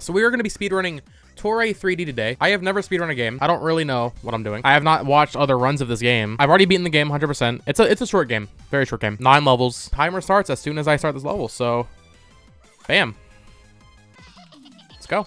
So we are going to be speedrunning Toree 3D today. I have never speedrun a game. I don't really know what I'm doing. I have not watched other runs of this game. I've already beaten the game 100%. It's a short game. Very short game. 9 levels. Timer starts as soon as I start this level, so bam. Let's go.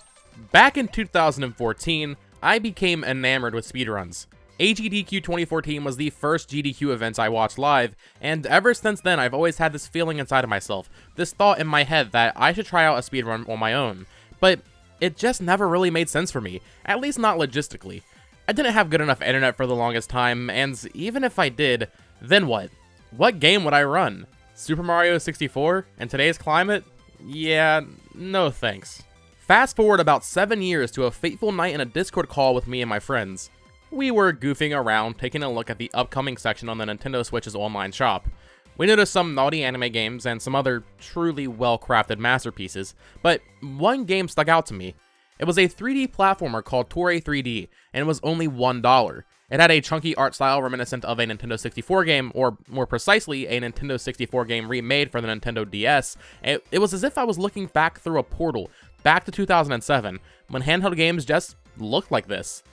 Back in 2014, I became enamored with speedruns. AGDQ 2014 was the first GDQ event I watched live, and ever since then I've always had this feeling inside of myself, this thought in my head that I should try out a speedrun on my own. But it just never really made sense for me, at least not logistically. I didn't have good enough internet for the longest time, and even if I did, then what? What game would I run? Super Mario 64? In today's climate? Yeah, no thanks. Fast forward about 7 years to a fateful night in a Discord call with me and my friends. We were goofing around, taking a look at the upcoming section on the Nintendo Switch's online shop. We noticed some naughty anime games and some other truly well-crafted masterpieces, but one game stuck out to me. It was a 3D platformer called Toree 3D, and it was only $1. It had a chunky art style reminiscent of a Nintendo 64 game, or more precisely, a Nintendo 64 game remade for the Nintendo DS. It was as if I was looking back through a portal, back to 2007, when handheld games just looked like this.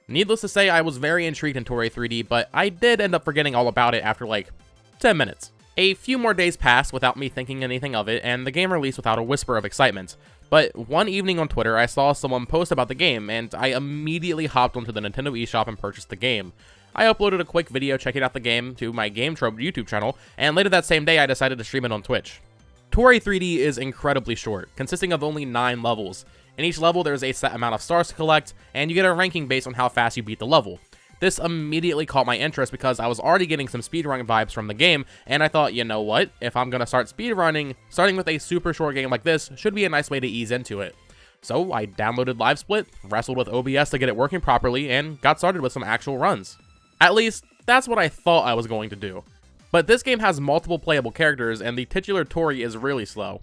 Needless to say, I was very intrigued in Toree 3D, but I did end up forgetting all about it after like 10 minutes. A few more days passed without me thinking anything of it, and the game released without a whisper of excitement. But one evening on Twitter, I saw someone post about the game, and I immediately hopped onto the Nintendo eShop and purchased the game. I uploaded a quick video checking out the game to my Game Trope YouTube channel, and later that same day I decided to stream it on Twitch. Toree 3D is incredibly short, consisting of only 9 levels. In each level, there's a set amount of stars to collect, and you get a ranking based on how fast you beat the level. This immediately caught my interest because I was already getting some speedrunning vibes from the game, and I thought, you know what, if I'm gonna start speedrunning, starting with a super short game like this should be a nice way to ease into it. So I downloaded LiveSplit, wrestled with OBS to get it working properly, and got started with some actual runs. At least, that's what I thought I was going to do. But this game has multiple playable characters, and the titular Toree is really slow.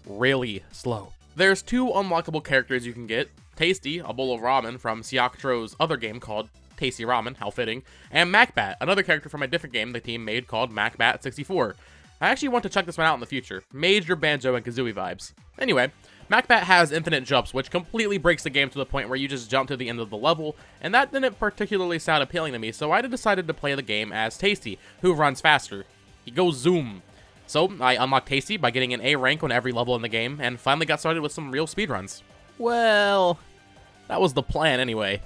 Really slow. There's 2 unlockable characters you can get, Tasty, a bowl of ramen from Siaktro's other game called Tasty Ramen, how fitting, and MacBat, another character from a different game the team made called MacBat 64. I actually want to check this one out in the future. Major Banjo and Kazooie vibes. Anyway, MacBat has infinite jumps, which completely breaks the game to the point where you just jump to the end of the level, and that didn't particularly sound appealing to me, so I decided to play the game as Tasty, who runs faster. He goes zoom. So I unlocked Tasty by getting an A rank on every level in the game, and finally got started with some real speedruns. Well, that was the plan anyway.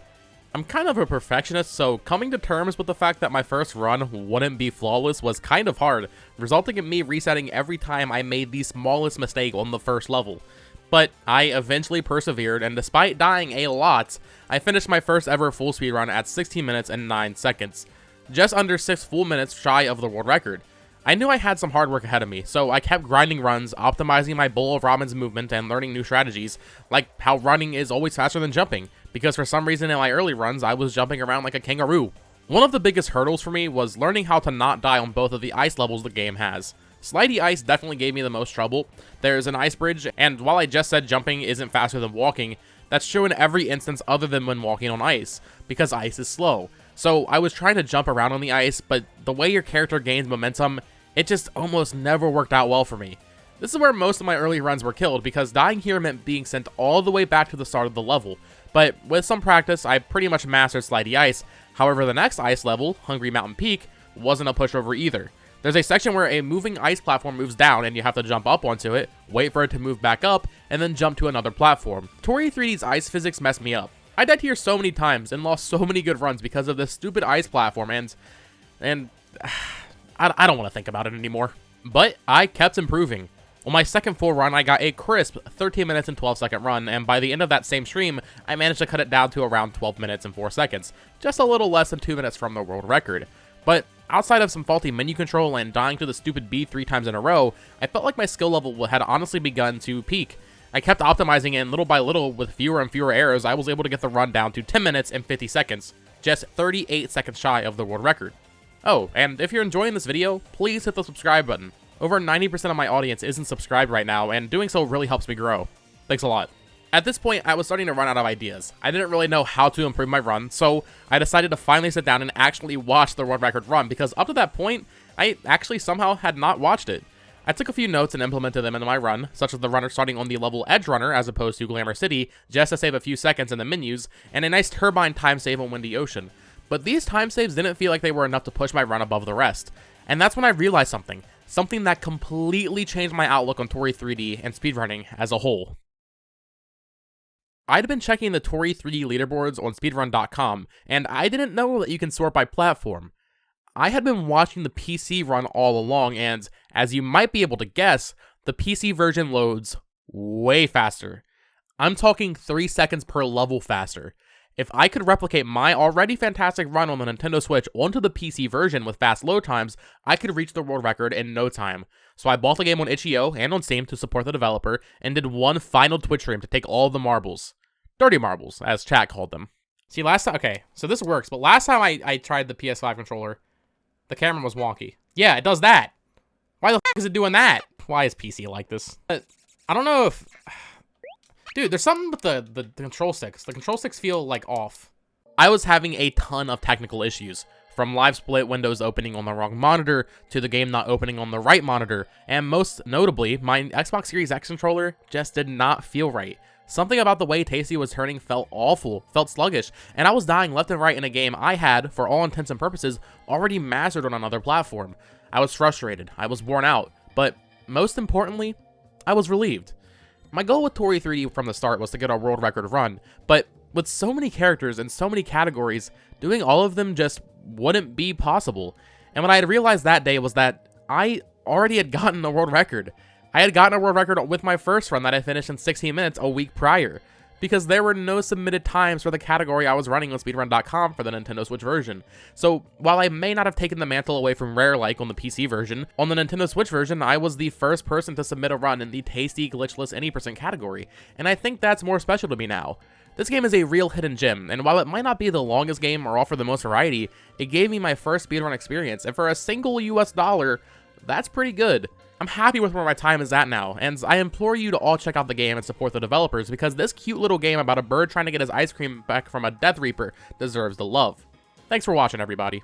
I'm kind of a perfectionist, so coming to terms with the fact that my first run wouldn't be flawless was kind of hard, resulting in me resetting every time I made the smallest mistake on the first level. But I eventually persevered, and despite dying a lot, I finished my first ever full speedrun at 16 minutes and 9 seconds, just under 6 full minutes shy of the world record. I knew I had some hard work ahead of me, so I kept grinding runs, optimizing my bowl of ramen's movement, and learning new strategies, like how running is always faster than jumping, because for some reason in my early runs, I was jumping around like a kangaroo. One of the biggest hurdles for me was learning how to not die on both of the ice levels the game has. Slidey Ice definitely gave me the most trouble. There's an ice bridge, and while I just said jumping isn't faster than walking, that's true in every instance other than when walking on ice, because ice is slow. So I was trying to jump around on the ice, but the way your character gains momentum, it just almost never worked out well for me. This is where most of my early runs were killed, because dying here meant being sent all the way back to the start of the level. But with some practice, I pretty much mastered Slidey Ice. However, the next ice level, Hungry Mountain Peak, wasn't a pushover either. There's a section where a moving ice platform moves down and you have to jump up onto it, wait for it to move back up, and then jump to another platform. Toree 3D's ice physics messed me up. I died here so many times and lost so many good runs because of this stupid ice platform, and I don't want to think about it anymore. But I kept improving. On my second full run, I got a crisp 13 minutes and 12 second run, and by the end of that same stream, I managed to cut it down to around 12 minutes and 4 seconds, just a little less than 2 minutes from the world record. But outside of some faulty menu control and dying to the stupid B 3 times in a row, I felt like my skill level had honestly begun to peak. I kept optimizing, and little by little, with fewer and fewer errors, I was able to get the run down to 10 minutes and 50 seconds, just 38 seconds shy of the world record. Oh, and if you're enjoying this video, please hit the subscribe button. Over 90% of my audience isn't subscribed right now, and doing so really helps me grow. Thanks a lot. At this point, I was starting to run out of ideas. I didn't really know how to improve my run, so I decided to finally sit down and actually watch the world record run, because up to that point, I actually somehow had not watched it. I took a few notes and implemented them into my run, such as the runner starting on the level Edge Runner as opposed to Glamour City, just to save a few seconds in the menus, and a nice turbine time save on Windy Ocean. But these time saves didn't feel like they were enough to push my run above the rest. And that's when I realized something that completely changed my outlook on Toree 3D and speedrunning as a whole. I'd been checking the Toree 3D leaderboards on speedrun.com, and I didn't know that you can sort by platform. I had been watching the PC run all along, and as you might be able to guess, the PC version loads way faster. I'm talking 3 seconds per level faster. If I could replicate my already fantastic run on the Nintendo Switch onto the PC version with fast load times, I could reach the world record in no time. So I bought the game on itch.io and on Steam to support the developer, and did one final Twitch stream to take all the marbles. Dirty marbles, as chat called them. See, last time, okay, so this works, but last time I tried the PS5 controller, the camera was wonky. Yeah, it does that. Why the f*** is it doing that? Why is PC like this? I don't know if... Dude, there's something with the control sticks. The control sticks feel, like, off. I was having a ton of technical issues, from live split windows opening on the wrong monitor, to the game not opening on the right monitor, and most notably, my Xbox Series X controller just did not feel right. Something about the way Tasty was turning felt awful, felt sluggish, and I was dying left and right in a game I had, for all intents and purposes, already mastered on another platform. I was frustrated, I was worn out, but most importantly, I was relieved. My goal with Toree 3D from the start was to get a world record run, but with so many characters and so many categories, doing all of them just wouldn't be possible. And what I had realized that day was that I already had gotten a world record. I had gotten a world record with my first run that I finished in 16 minutes a week prior, because there were no submitted times for the category I was running on speedrun.com for the Nintendo Switch version. So, while I may not have taken the mantle away from Rare-like on the PC version, on the Nintendo Switch version, I was the first person to submit a run in the tasty, glitchless any percent category, and I think that's more special to me now. This game is a real hidden gem, and while it might not be the longest game or offer the most variety, it gave me my first speedrun experience, and for a single US dollar, that's pretty good. I'm happy with where my time is at now, and I implore you to all check out the game and support the developers, because this cute little game about a bird trying to get his ice cream back from a Death Reaper deserves the love. Thanks for watching, everybody.